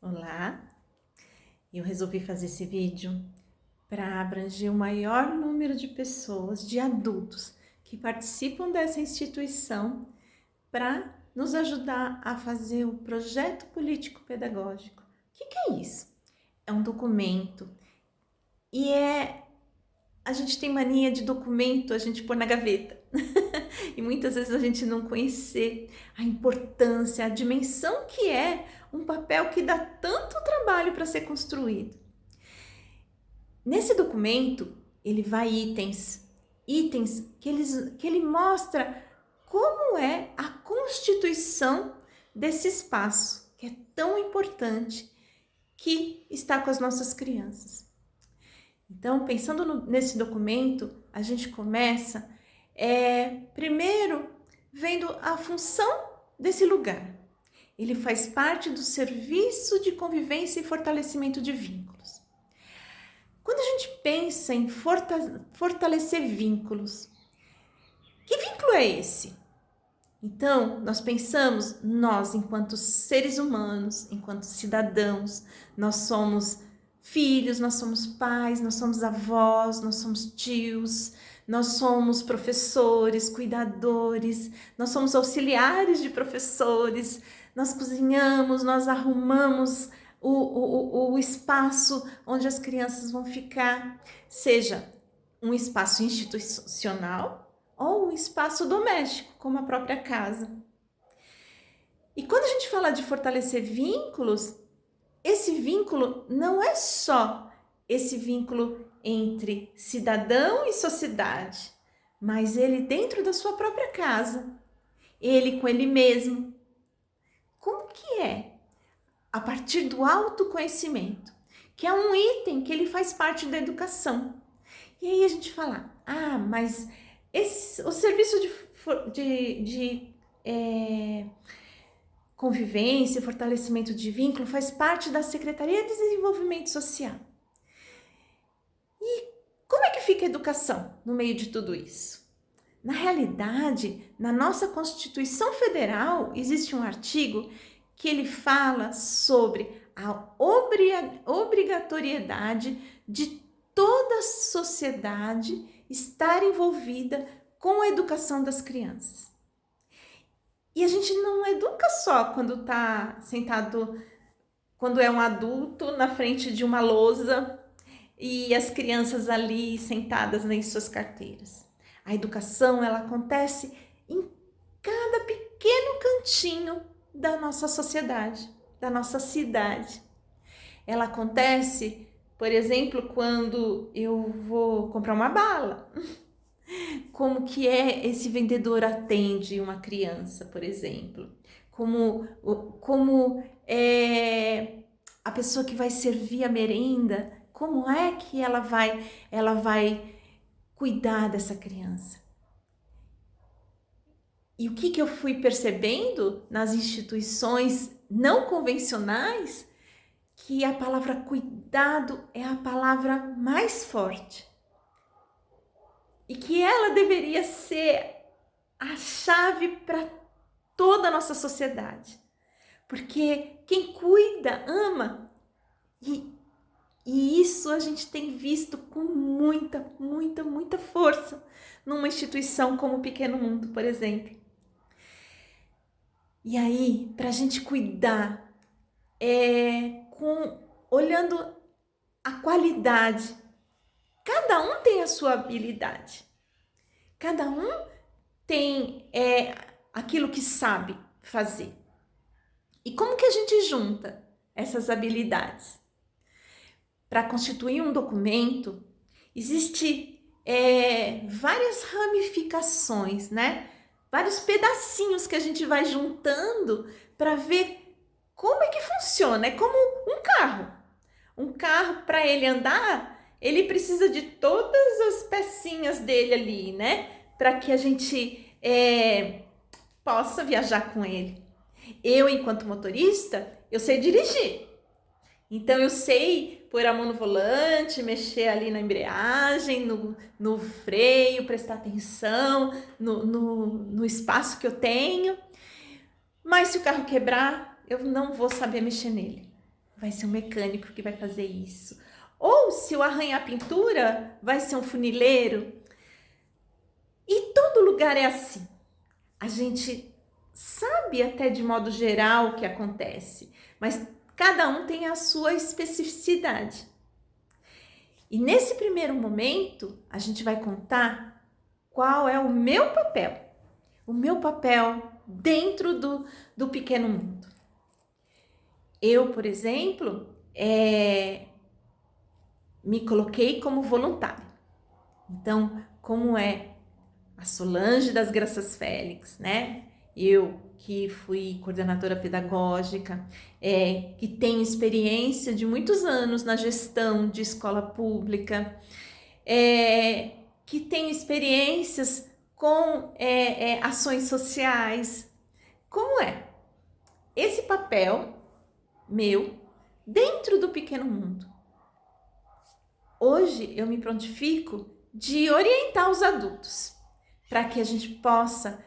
Olá, eu resolvi fazer esse vídeo para abranger o maior número de pessoas, de adultos, que participam dessa instituição para nos ajudar a fazer o projeto político-pedagógico. O que é isso? É um documento e a gente tem mania de documento a gente pôr na gaveta e muitas vezes a gente não conhecer a importância, a dimensão que é um papel que dá tanto trabalho para ser construído. Nesse documento, ele vai itens que ele mostra como é a constituição desse espaço, que é tão importante, que está com as nossas crianças. Então, pensando nesse documento, a gente começa primeiro vendo a função desse lugar. Ele faz parte do serviço de convivência e fortalecimento de vínculos. Quando a gente pensa em fortalecer vínculos, que vínculo é esse? Então, nós pensamos, nós enquanto seres humanos, enquanto cidadãos, nós somos filhos, nós somos pais, nós somos avós, nós somos tios, nós somos professores, cuidadores, nós somos auxiliares de professores, nós cozinhamos, nós arrumamos o espaço onde as crianças vão ficar, seja um espaço institucional ou um espaço doméstico, como a própria casa. E quando a gente fala de fortalecer vínculos, esse vínculo não é só esse vínculo entre cidadão e sociedade, mas ele dentro da sua própria casa, ele com ele mesmo. Como que é? A partir do autoconhecimento, que é um item que ele faz parte da educação. E aí a gente fala, mas o serviço de convivência, fortalecimento de vínculo faz parte da Secretaria de Desenvolvimento Social. E como é que fica a educação no meio de tudo isso? Na realidade, na nossa Constituição Federal, existe um artigo que ele fala sobre a obrigatoriedade de toda a sociedade estar envolvida com a educação das crianças. E a gente não educa só quando está sentado, quando é um adulto na frente de uma lousa e as crianças ali sentadas em suas carteiras. A educação, ela acontece em cada pequeno cantinho da nossa sociedade, da nossa cidade. Ela acontece, por exemplo, quando eu vou comprar uma bala. Como que esse vendedor atende uma criança, por exemplo? Como é a pessoa que vai servir a merenda, como é que ela vai cuidar dessa criança? E o que eu fui percebendo nas instituições não convencionais? Que a palavra cuidado é a palavra mais forte. E que ela deveria ser a chave para toda a nossa sociedade. Porque quem cuida, ama. E isso a gente tem visto com muita força numa instituição como o Pequeno Mundo, por exemplo. E aí, para a gente cuidar, olhando a qualidade. Cada um tem a sua habilidade. Cada um tem aquilo que sabe fazer. E como que a gente junta essas habilidades? Para constituir um documento, existe várias ramificações, né? Vários pedacinhos que a gente vai juntando para ver como é que funciona. É como um carro. Um carro, para ele andar, ele precisa de todas as pecinhas dele ali, né? Para que a gente possa viajar com ele. Eu, enquanto motorista, eu sei dirigir. Então, eu sei pôr a mão no volante, mexer ali na embreagem, no freio, prestar atenção no espaço que eu tenho. Mas se o carro quebrar, eu não vou saber mexer nele. vai ser um mecânico que vai fazer isso. Ou se o arranhar pintura, vai ser um funileiro. E todo lugar é assim. A gente sabe até de modo geral o que acontece, mas cada um tem a sua especificidade. E nesse primeiro momento, a gente vai contar qual é o meu papel. O meu papel dentro do pequeno mundo. Eu, por exemplo, me coloquei como voluntária. Então, como é a Solange das Graças Félix, né? Eu que fui coordenadora pedagógica, que tenho experiência de muitos anos na gestão de escola pública, que tenho experiências com ações sociais. Como é esse papel meu dentro do pequeno mundo? Hoje eu me prontifico de orientar os adultos para que a gente possa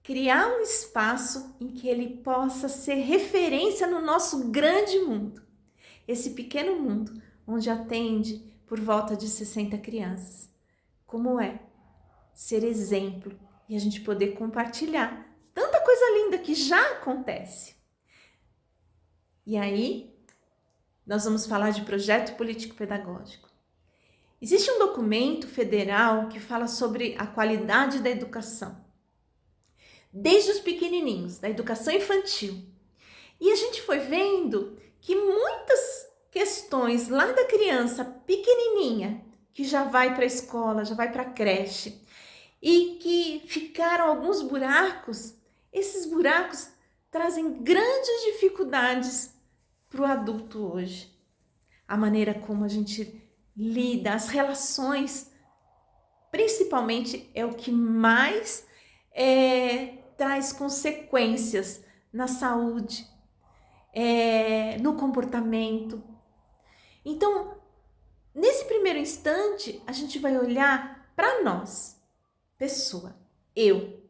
criar um espaço em que ele possa ser referência no nosso grande mundo. Esse pequeno mundo onde atende por volta de 60 crianças. Como é ser exemplo e a gente poder compartilhar tanta coisa linda que já acontece. E aí, nós vamos falar de projeto político-pedagógico. Existe um documento federal que fala sobre a qualidade da educação, desde os pequenininhos, da educação infantil. E a gente foi vendo que muitas questões lá da criança pequenininha, que já vai para a escola, já vai para a creche, e que ficaram alguns buracos, esses buracos trazem grandes dificuldades para o adulto hoje. A maneira como a gente lida, as relações, principalmente, é o que mais traz consequências na saúde, no comportamento. Então, nesse primeiro instante, a gente vai olhar para nós, pessoa, eu.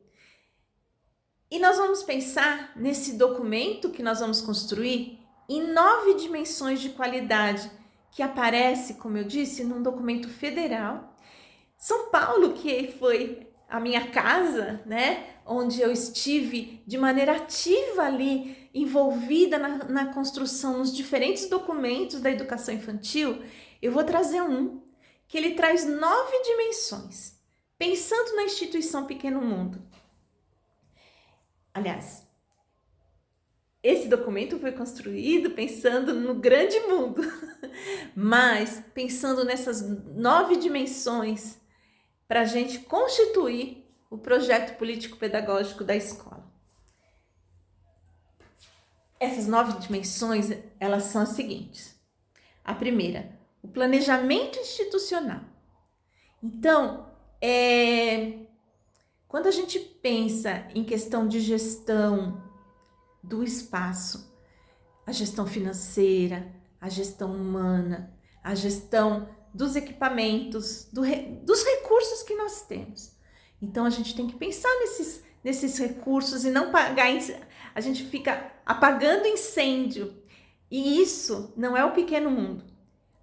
E nós vamos pensar nesse documento que nós vamos construir em 9 dimensões de qualidade, que aparece, como eu disse, num documento federal. São Paulo, que foi a minha casa, né? Onde eu estive de maneira ativa ali, envolvida na construção, nos diferentes documentos da educação infantil, eu vou trazer um que ele traz 9 dimensões, pensando na instituição Pequeno Mundo. Aliás, esse documento foi construído pensando no grande mundo, mas pensando nessas 9 dimensões para a gente constituir o projeto político-pedagógico da escola. Essas 9 dimensões, elas são as seguintes. A primeira, o planejamento institucional. Então, quando a gente pensa em questão de gestão do espaço, a gestão financeira, a gestão humana, a gestão dos equipamentos, dos recursos que nós temos. Então, a gente tem que pensar nesses recursos e não a gente fica apagando incêndio. E isso não é o pequeno mundo.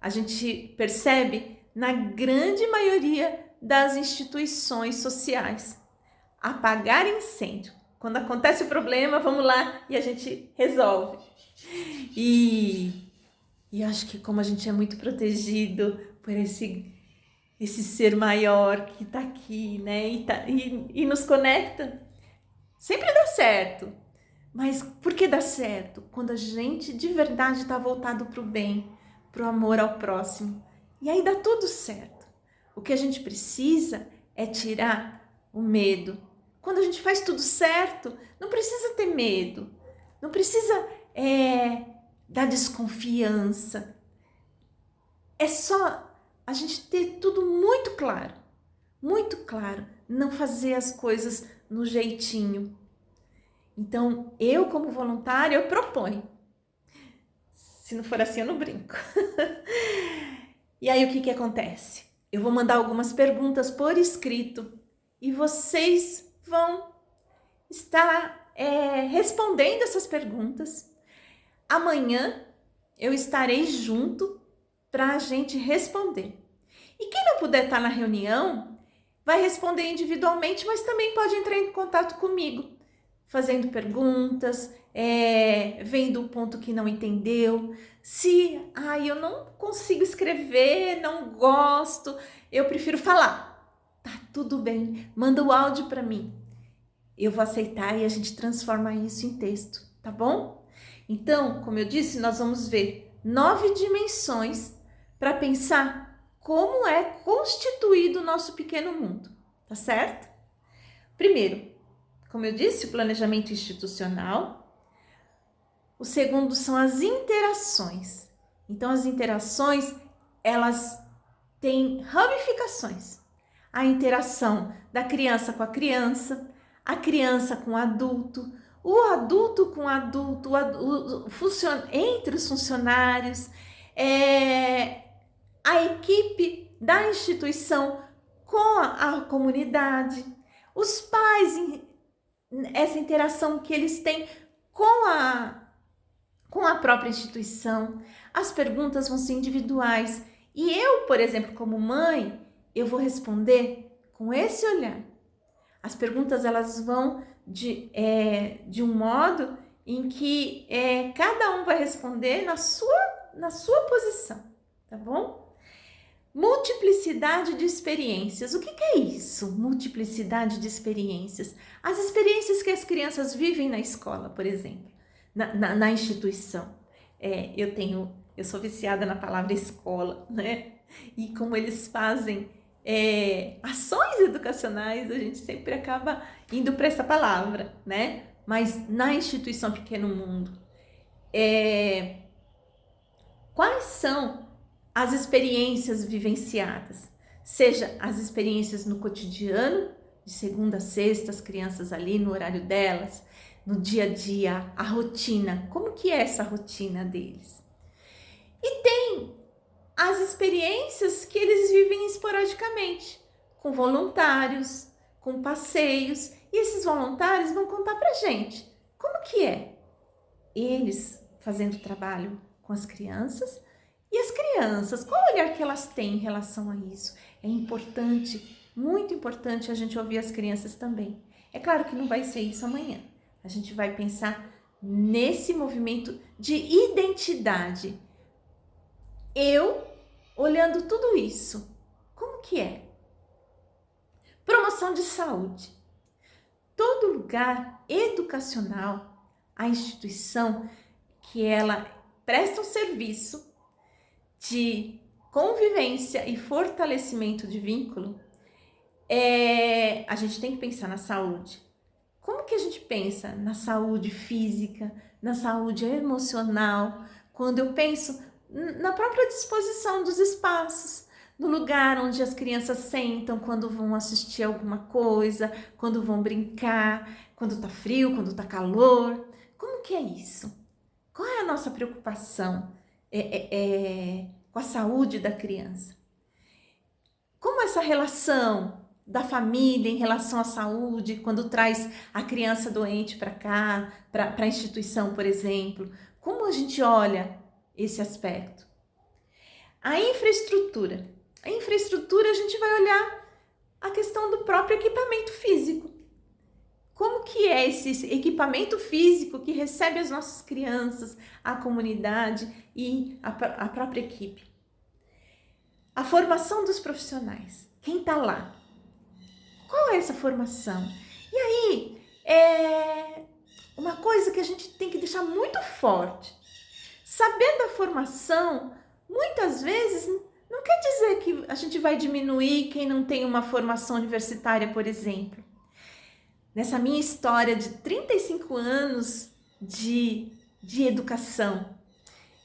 A gente percebe na grande maioria das instituições sociais. Apagar incêndio. Quando acontece o problema, vamos lá e a gente resolve. E eu acho que como a gente é muito protegido por esse ser maior que está aqui, né? E nos conecta, sempre dá certo. Mas por que dá certo? Quando a gente de verdade está voltado para o bem, para o amor ao próximo. E aí dá tudo certo. O que a gente precisa é tirar o medo. Quando a gente faz tudo certo, não precisa ter medo. Não precisa da desconfiança. É só a gente ter tudo muito claro. Muito claro. Não fazer as coisas no jeitinho. Então, eu como voluntária, eu proponho. Se não for assim, eu não brinco. E aí, o que acontece? Eu vou mandar algumas perguntas por escrito e vocês vão estar respondendo essas perguntas. Amanhã, eu estarei junto para a gente responder. E quem não puder estar na reunião, vai responder individualmente, mas também pode entrar em contato comigo, fazendo perguntas, vendo o ponto que não entendeu. Se eu não consigo escrever, não gosto, eu prefiro falar. Tá tudo bem, manda o áudio para mim. Eu vou aceitar e a gente transforma isso em texto, tá bom? Então, como eu disse, nós vamos ver 9 dimensões para pensar como é constituído o nosso pequeno mundo, tá certo? Primeiro, como eu disse, o planejamento institucional. O segundo são as interações. Então, as interações, elas têm ramificações. A interação da criança com a criança com o adulto com o adulto, entre os funcionários, a equipe da instituição com a comunidade, os pais, essa interação que eles têm com a própria instituição. As perguntas vão ser individuais e eu, por exemplo, como mãe, eu vou responder com esse olhar. As perguntas elas vão de um modo em que cada um vai responder na sua posição, tá bom? Multiplicidade de experiências. O que é isso? Multiplicidade de experiências. As experiências que as crianças vivem na escola, por exemplo, na instituição. Eu sou viciada na palavra escola, né? E como eles fazem ações educacionais, a gente sempre acaba indo para essa palavra, né? Mas na instituição Pequeno Mundo, quais são as experiências vivenciadas? Seja as experiências no cotidiano, de segunda a sexta, as crianças ali no horário delas, no dia a dia, a rotina, como que é essa rotina deles? E tem as experiências que eles vivem esporadicamente, com voluntários, com passeios, e esses voluntários vão contar pra gente como que é eles fazendo trabalho com as crianças e as crianças, qual o olhar que elas têm em relação a isso. É importante, muito importante a gente ouvir as crianças também. É claro que não vai ser isso amanhã, a gente vai pensar nesse movimento de identidade. Eu, olhando tudo isso, como que é? Promoção de saúde. Todo lugar educacional, a instituição que ela presta um serviço de convivência e fortalecimento de vínculo, a gente tem que pensar na saúde. Como que a gente pensa na saúde física, na saúde emocional, quando eu penso na própria disposição dos espaços, no lugar onde as crianças sentam quando vão assistir alguma coisa, quando vão brincar, quando tá frio, quando tá calor. Como que é isso? Qual é a nossa preocupação com a saúde da criança? Como essa relação da família em relação à saúde, quando traz a criança doente para cá, para a instituição, por exemplo, como a gente olha esse aspecto? A infraestrutura. A infraestrutura, a gente vai olhar a questão do próprio equipamento físico. Como que é esse equipamento físico que recebe as nossas crianças, a comunidade e a própria equipe? A formação dos profissionais. Quem está lá? Qual é essa formação? E aí, uma coisa que a gente tem que deixar muito forte. Saber da formação, muitas vezes, não quer dizer que a gente vai diminuir quem não tem uma formação universitária, por exemplo. Nessa minha história de 35 anos de educação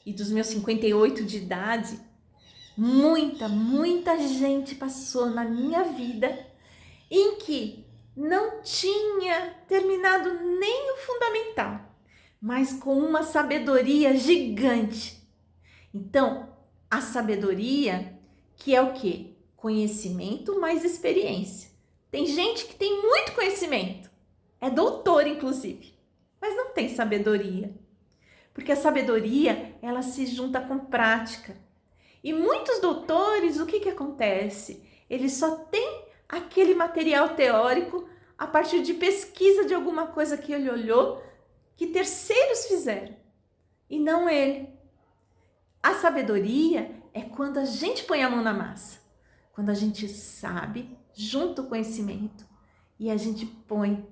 e dos meus 58 de idade, muita gente passou na minha vida em que não tinha terminado nem o fundamental, mas com uma sabedoria gigante. Então, a sabedoria, que é o quê? Conhecimento mais experiência. Tem gente que tem muito conhecimento, é doutor inclusive, mas não tem sabedoria. porque a sabedoria, ela se junta com prática. E muitos doutores, o que acontece? Eles só têm aquele material teórico a partir de pesquisa de alguma coisa que ele olhou, que terceiros fizeram, e não ele. A sabedoria é quando a gente põe a mão na massa, quando a gente sabe, junto com o conhecimento, e a gente põe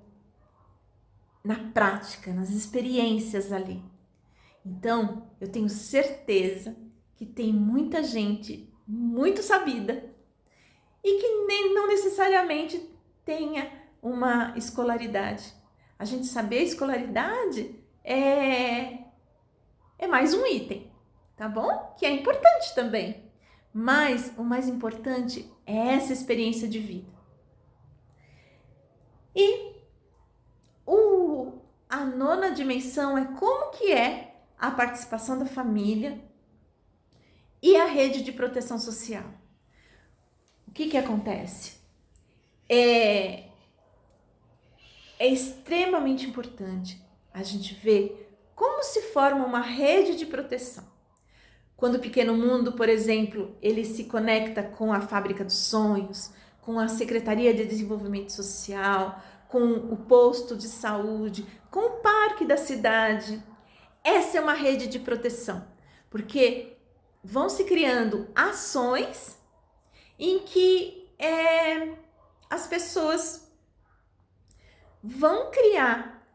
na prática, nas experiências ali. Então, eu tenho certeza que tem muita gente muito sabida e que não necessariamente tenha uma escolaridade. A gente saber a escolaridade é mais um item, tá bom? Que é importante também. Mas o mais importante é essa experiência de vida. E a nona dimensão é como que é a participação da família e a rede de proteção social. O que acontece? É extremamente importante a gente ver como se forma uma rede de proteção. Quando o Pequeno Mundo, por exemplo, ele se conecta com a Fábrica dos Sonhos, com a Secretaria de Desenvolvimento Social, com o posto de saúde, com o parque da cidade. Essa é uma rede de proteção, porque vão se criando ações em que as pessoas vão criar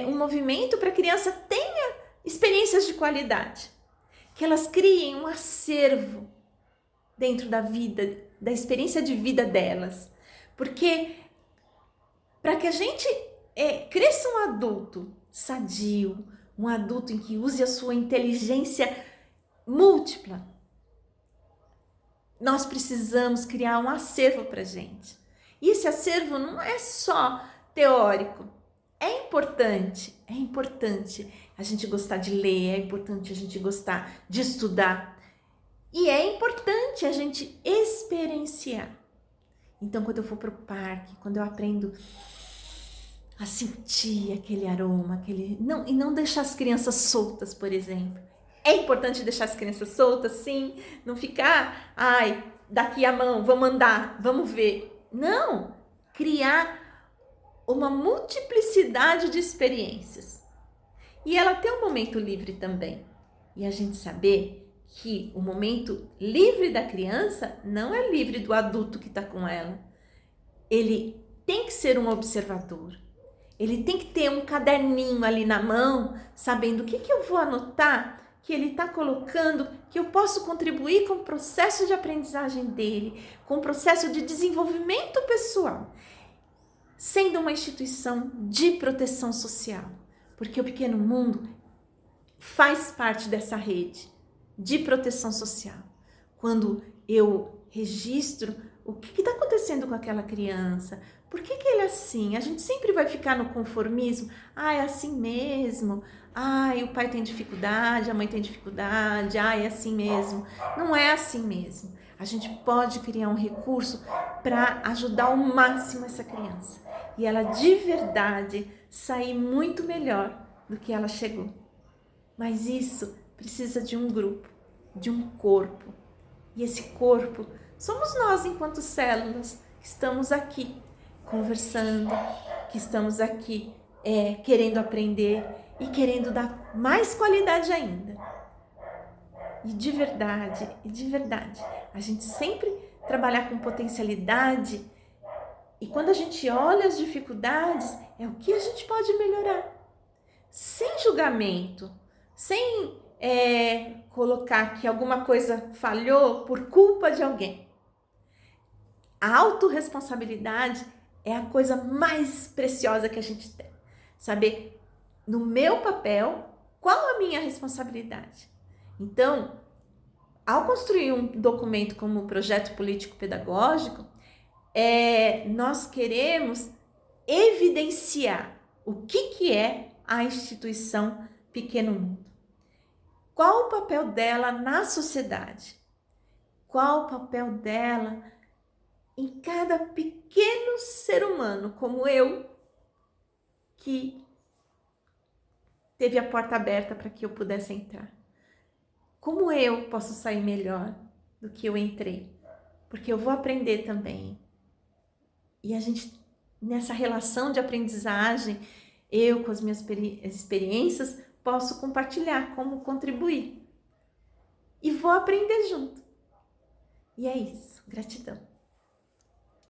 um movimento para que a criança tenha experiências de qualidade, que elas criem um acervo dentro da vida, da experiência de vida delas, porque para que a gente cresça um adulto sadio, um adulto em que use a sua inteligência múltipla, nós precisamos criar um acervo para a gente. E esse acervo não é só teórico. É importante a gente gostar de ler, é importante a gente gostar de estudar. E é importante a gente experienciar. Então, quando eu for para o parque, quando eu aprendo a sentir aquele aroma, e não deixar as crianças soltas, por exemplo. É importante deixar as crianças soltas, sim, não ficar, daqui a mão, vamos andar, vamos ver. Não, criar uma multiplicidade de experiências. E ela tem um momento livre também. E a gente saber que o momento livre da criança não é livre do adulto que está com ela. Ele tem que ser um observador. Ele tem que ter um caderninho ali na mão, sabendo o que eu vou anotar, que ele está colocando, que eu posso contribuir com o processo de aprendizagem dele, com o processo de desenvolvimento pessoal, sendo uma instituição de proteção social, porque o Pequeno Mundo faz parte dessa rede de proteção social. Quando eu registro o que está acontecendo com aquela criança, por que ele é assim? A gente sempre vai ficar no conformismo. É assim mesmo. O pai tem dificuldade, a mãe tem dificuldade. É assim mesmo. Não é assim mesmo. A gente pode criar um recurso para ajudar ao máximo essa criança. E ela de verdade sair muito melhor do que ela chegou. Mas isso precisa de um grupo, de um corpo. E esse corpo somos nós enquanto células que estamos aqui conversando, que estamos aqui querendo aprender e querendo dar mais qualidade ainda. E de verdade, a gente sempre trabalhar com potencialidade, e quando a gente olha as dificuldades, é o que a gente pode melhorar. Sem julgamento, sem colocar que alguma coisa falhou por culpa de alguém. A autorresponsabilidade é a coisa mais preciosa que a gente tem. Saber, no meu papel, qual a minha responsabilidade. Então, ao construir um documento como o projeto político-pedagógico, nós queremos evidenciar o que é a instituição Pequeno Mundo. Qual o papel dela na sociedade? Qual o papel dela em cada pequeno ser humano como eu, que teve a porta aberta para que eu pudesse entrar. Como eu posso sair melhor do que eu entrei? Porque eu vou aprender também. E a gente, nessa relação de aprendizagem, eu com as minhas experiências, posso compartilhar como contribuir. E vou aprender junto. E é isso. Gratidão.